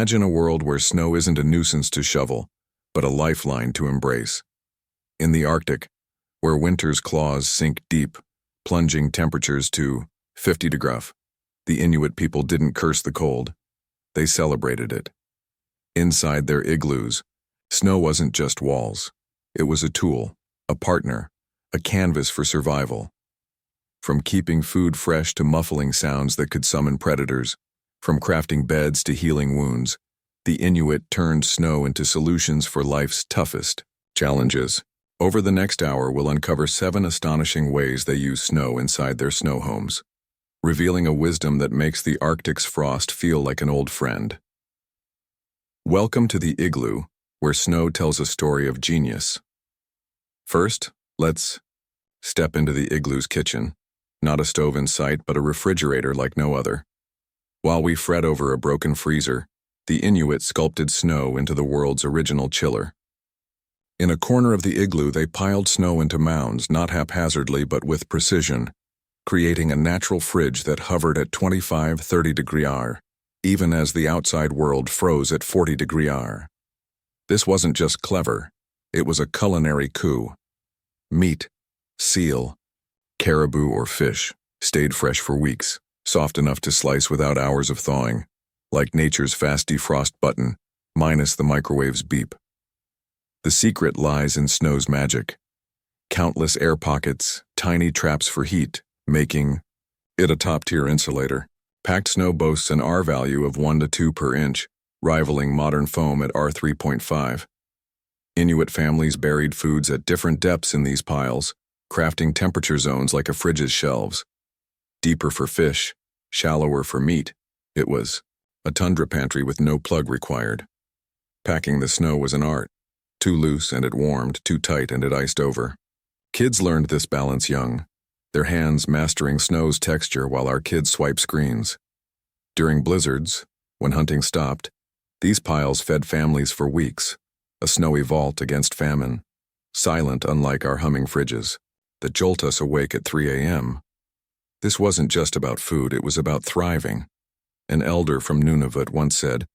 Imagine a world where snow isn't a nuisance to shovel, but a lifeline to embrace. In the Arctic, where winter's claws sink deep, plunging temperatures to 50 degrees, the Inuit people didn't curse the cold. They celebrated it. Inside their igloos, snow wasn't just walls. It was a tool, a partner, a canvas for survival. From keeping food fresh to muffling sounds that could summon predators, from crafting beds to healing wounds, the Inuit turned snow into solutions for life's toughest challenges. Over the next hour, we'll uncover 7 astonishing ways they use snow inside their snow homes, revealing a wisdom that makes the Arctic's frost feel like an old friend. Welcome to the Igloo, where snow tells a story of genius. First, let's step into the Igloo's kitchen. Not a stove in sight, but a refrigerator like no other. While we fret over a broken freezer, the Inuit sculpted snow into the world's original chiller. In a corner of the igloo, they piled snow into mounds, not haphazardly but with precision, creating a natural fridge that hovered at 25-30 degrees, even as the outside world froze at 40 degrees. This wasn't just clever, it was a culinary coup. Meat, seal, caribou or fish, stayed fresh for weeks, soft enough to slice without hours of thawing, like nature's fast defrost button, minus the microwave's beep. The secret lies in snow's magic. Countless air pockets, tiny traps for heat, making it a top-tier insulator. Packed snow boasts an R value of 1 to 2 per inch, rivaling modern foam at R 3.5. Inuit families buried foods at different depths in these piles, crafting temperature zones like a fridge's shelves. Deeper for fish, shallower for meat. It was a tundra pantry with no plug required. Packing the snow was an art. Too loose and it warmed, too tight and it iced over. Kids learned this balance young, their hands mastering snow's texture while our kids swipe screens. During blizzards, when hunting stopped, these piles fed families for weeks, a snowy vault against famine, silent unlike our humming fridges, that jolt us awake at 3 a.m. This wasn't just about food, it was about thriving. An elder from Nunavut once said,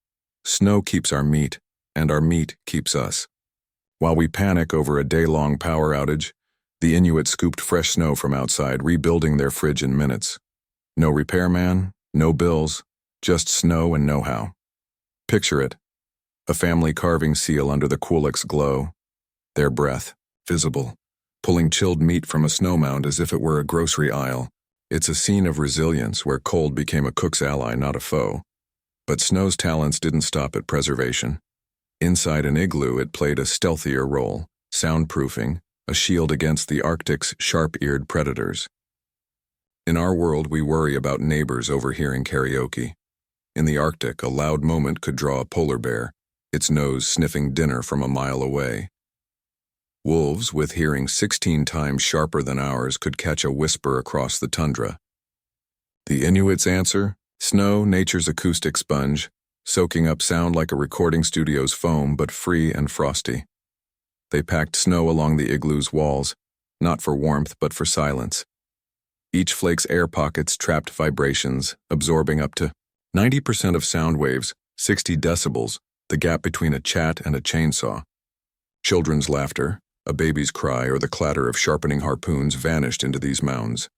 "Snow keeps our meat, and our meat keeps us." While we panic over a day-long power outage, the Inuit scooped fresh snow from outside, rebuilding their fridge in minutes. No repairman, no bills, just snow and know-how. Picture it, a family carving seal under the Quolix glow, their breath, visible, pulling chilled meat from a snow mound as if it were a grocery aisle. It's a scene of resilience where cold became a cook's ally, not a foe. But snow's talents didn't stop at preservation. Inside an igloo, it played a stealthier role, soundproofing, a shield against the Arctic's sharp-eared predators. In our world, we worry about neighbors overhearing karaoke. In the Arctic, a loud moment could draw a polar bear, its nose sniffing dinner from a mile away. Wolves, with hearing 16 times sharper than ours, could catch a whisper across the tundra. The Inuits' answer? Snow, nature's acoustic sponge, soaking up sound like a recording studio's foam, but free and frosty. They packed snow along the igloo's walls, not for warmth but for silence. Each flake's air pockets trapped vibrations, absorbing up to 90% of sound waves, 60 decibels, the gap between a chat and a chainsaw. Children's laughter, a baby's cry, or the clatter of sharpening harpoons vanished into these mounds,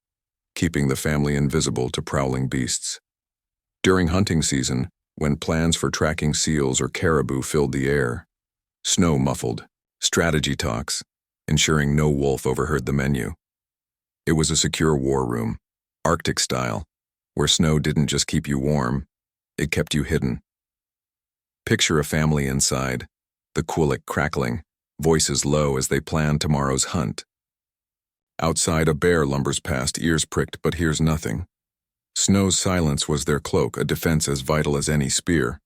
keeping the family invisible to prowling beasts. During hunting season, when plans for tracking seals or caribou filled the air, snow muffled, strategy talks, ensuring no wolf overheard the menu. It was a secure war room, Arctic style, where snow didn't just keep you warm, it kept you hidden. Picture a family inside, the quollik crackling, voices low as they plan tomorrow's hunt. Outside, a bear lumbers past, ears pricked, but hears nothing. Snow's silence was their cloak, a defense as vital as any spear.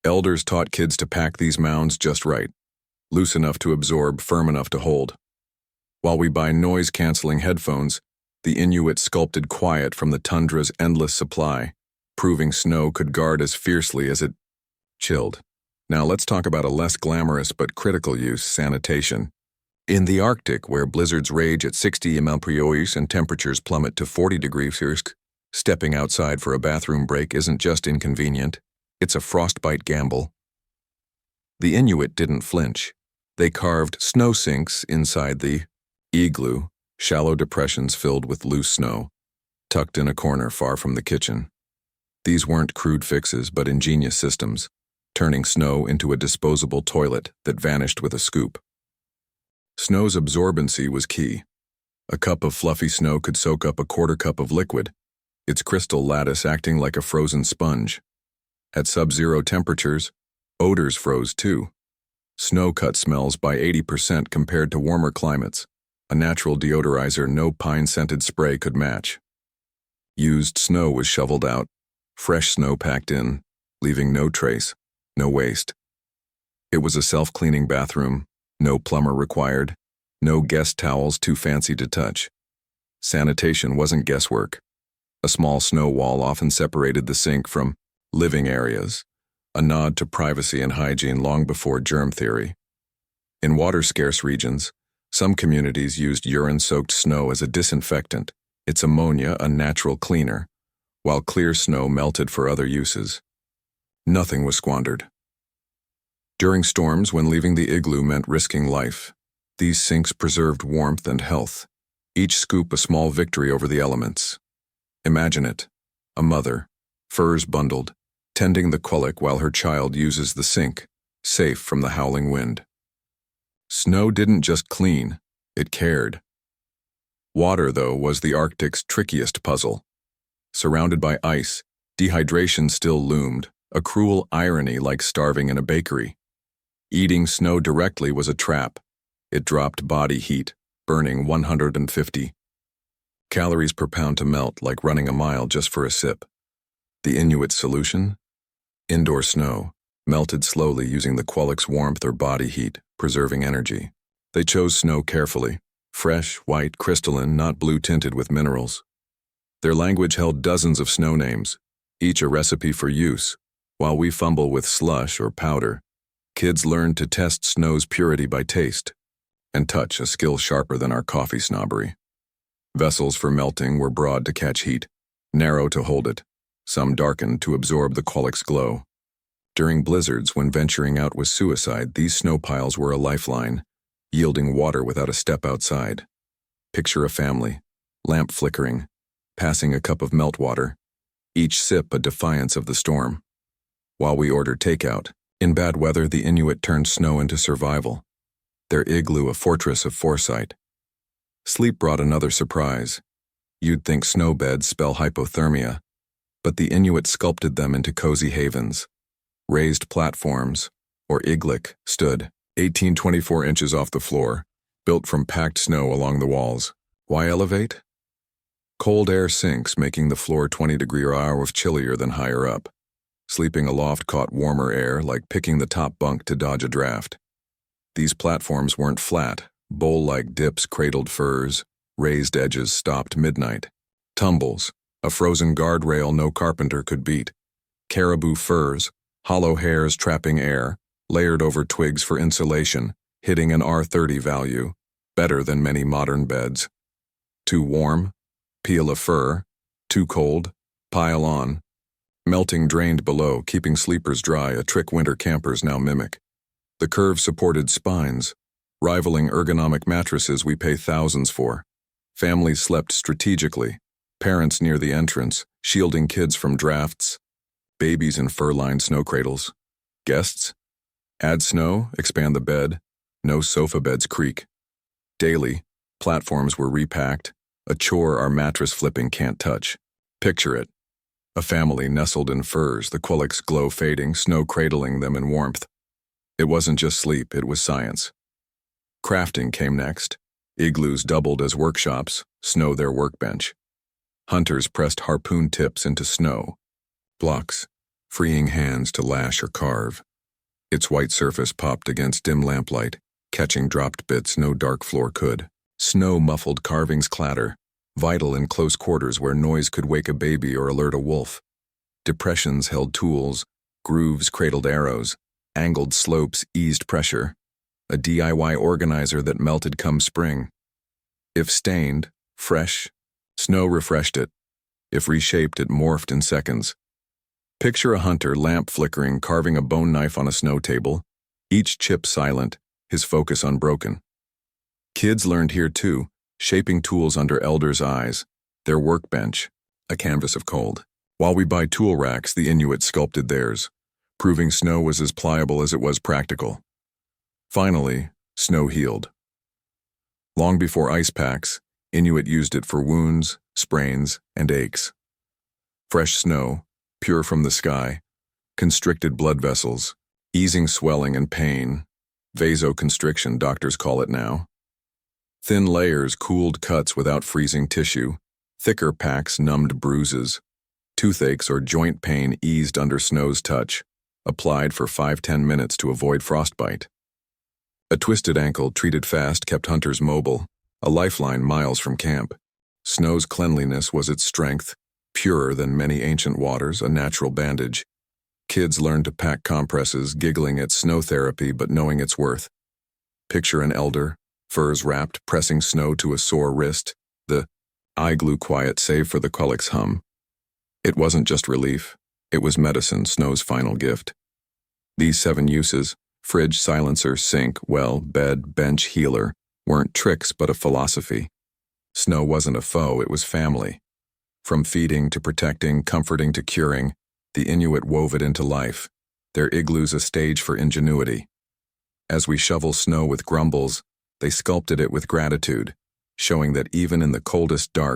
Elders taught kids to pack these mounds just right, loose enough to absorb, firm enough to hold. While we buy noise-canceling headphones, the Inuit sculpted quiet from the tundra's endless supply, proving snow could guard as fiercely as it chilled. Now let's talk about a less glamorous but critical use, sanitation. In the Arctic, where blizzards rage at 60 mph and temperatures plummet to 40 degrees Celsius, stepping outside for a bathroom break isn't just inconvenient, It's a frostbite gamble. The Inuit didn't flinch. They carved snow sinks inside the igloo, shallow depressions filled with loose snow, tucked in a corner far from the kitchen. These weren't crude fixes, but ingenious systems, turning snow into a disposable toilet that vanished with a scoop. Snow's absorbency was key. A cup of fluffy snow could soak up a quarter cup of liquid, its crystal lattice acting like a frozen sponge. At sub-zero temperatures, odors froze too. Snow cut smells by 80% compared to warmer climates, a natural deodorizer no pine-scented spray could match. Used snow was shoveled out, fresh snow packed in, leaving no trace, no waste. It was a self-cleaning bathroom, no plumber required, no guest towels too fancy to touch. Sanitation wasn't guesswork. A small snow wall often separated the sink from living areas, a nod to privacy and hygiene long before germ theory. In water-scarce regions, some communities used urine-soaked snow as a disinfectant, its ammonia a natural cleaner, while clear snow melted for other uses. Nothing was squandered. During storms, when leaving the igloo meant risking life, these sinks preserved warmth and health, each scoop a small victory over the elements. Imagine it, a mother, furs bundled, tending the quillic while her child uses the sink, safe from the howling wind. Snow didn't just clean, it cared. Water, though, was the Arctic's trickiest puzzle. Surrounded by ice, dehydration still loomed, a cruel irony like starving in a bakery. Eating snow directly was a trap. It dropped body heat, burning 150 calories per pound to melt, like running a mile just for a sip. The Inuit solution? Indoor snow, melted slowly using the quillic's warmth or body heat, preserving energy. They chose snow carefully, fresh, white, crystalline, not blue-tinted with minerals. Their language held dozens of snow names, each a recipe for use. While we fumble with slush or powder, kids learn to test snow's purity by taste and touch, a skill sharper than our coffee snobbery. Vessels for melting were broad to catch heat, narrow to hold it, some darkened to absorb the quillic's glow. During blizzards, when venturing out was suicide, these snow piles were a lifeline, yielding water without a step outside. Picture a family, lamp flickering, passing a cup of meltwater, each sip a defiance of the storm. While we ordered takeout, in bad weather the Inuit turned snow into survival, their igloo a fortress of foresight. Sleep brought another surprise. You'd think snow beds spell hypothermia, but the Inuit sculpted them into cozy havens. Raised platforms, or igloos, stood 18-24 inches off the floor, built from packed snow along the walls. Why elevate? Cold air sinks, making the floor 20°F chillier than higher up. Sleeping aloft caught warmer air, like picking the top bunk to dodge a draft. These platforms weren't flat. Bowl-like dips cradled furs, raised edges stopped midnight. Tumbles, a frozen guardrail no carpenter could beat. Caribou furs, hollow hairs trapping air, layered over twigs for insulation, hitting an R30 value, better than many modern beds. Too warm? Peel a fur. Too cold? Pile on. Melting drained below, keeping sleepers dry, a trick winter campers now mimic. The curve supported spines, rivaling ergonomic mattresses we pay thousands for. Families slept strategically, parents near the entrance, shielding kids from drafts, babies in fur-lined snow cradles. Guests? Add snow, expand the bed, no sofa beds creak. Daily, platforms were repacked, a chore our mattress flipping can't touch. Picture it. A family nestled in furs, the quillic's glow fading, snow cradling them in warmth. It wasn't just sleep, it was science. Crafting came next. Igloos doubled as workshops, snow their workbench. Hunters pressed harpoon tips into snow blocks, freeing hands to lash or carve. Its white surface popped against dim lamplight, catching dropped bits no dark floor could. Snow muffled carvings clatter, vital in close quarters where noise could wake a baby or alert a wolf. Depressions held tools, grooves cradled arrows, angled slopes eased pressure. A DIY organizer that melted come spring. If stained, fresh, snow refreshed it. If reshaped, it morphed in seconds. Picture a hunter, lamp flickering, carving a bone knife on a snow table, each chip silent, his focus unbroken. Kids learned here too, shaping tools under elders' eyes, their workbench, a canvas of cold. While we buy tool racks, the Inuit sculpted theirs, proving snow was as pliable as it was practical. Finally, snow healed. Long before ice packs, Inuit used it for wounds, sprains, and aches. Fresh snow, pure from the sky, constricted blood vessels, easing swelling and pain, vasoconstriction doctors call it now. Thin layers cooled cuts without freezing tissue, thicker packs numbed bruises, toothaches or joint pain eased under snow's touch, applied for 5–10 minutes to avoid frostbite. A twisted ankle treated fast kept hunters mobile, a lifeline miles from camp. Snow's cleanliness was its strength, purer than many ancient waters, a natural bandage. Kids learned to pack compresses, giggling at snow therapy but knowing its worth. Picture an elder, furs wrapped, pressing snow to a sore wrist, the igloo quiet save for the kolik's hum. It wasn't just relief, it was medicine, snow's final gift. These 7 uses, fridge, silencer, sink, well, bed, bench, healer, weren't tricks but a philosophy. Snow wasn't a foe, it was family. From feeding to protecting, comforting to curing, the Inuit wove it into life, their igloos a stage for ingenuity. As we shovel snow with grumbles, they sculpted it with gratitude, showing that even in the coldest dark,